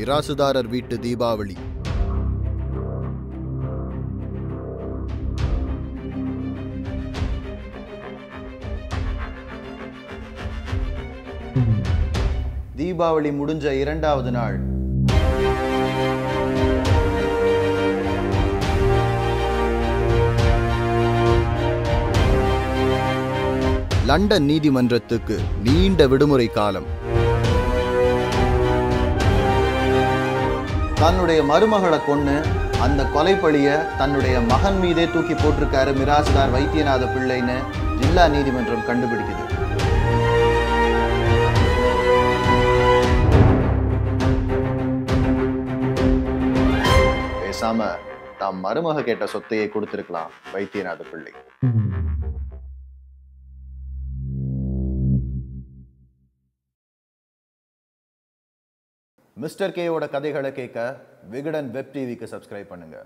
மிராசுதாரர் வீட்டு தீபாவளி. தீபாவளி முடிஞ்ச 2வது நாள் லண்டன் நீதிமன்றத்துக்கு நீண்ட விடுமுறை காலம். தன்னுடைய மருமகளை கொன்னு அந்த கொலைப்பழிய தன்னுடைய மகன் மீதே தூக்கி போட்டிருக்காரு மிராசுதார் வைத்தியநாத பிள்ளைன்னு ஜில்லா நீதிமன்றம் கண்டுபிடிக்குது. பேசாம தாம் மருமக கேட்ட சொத்தையை கொடுத்திருக்கலாம் வைத்தியநாத பிள்ளை. மிஸ்டர் கேவோட கதைகளை கேட்க விகடன் வெப் டிவிக்கு சப்ஸ்கிரைப் பண்ணுங்க.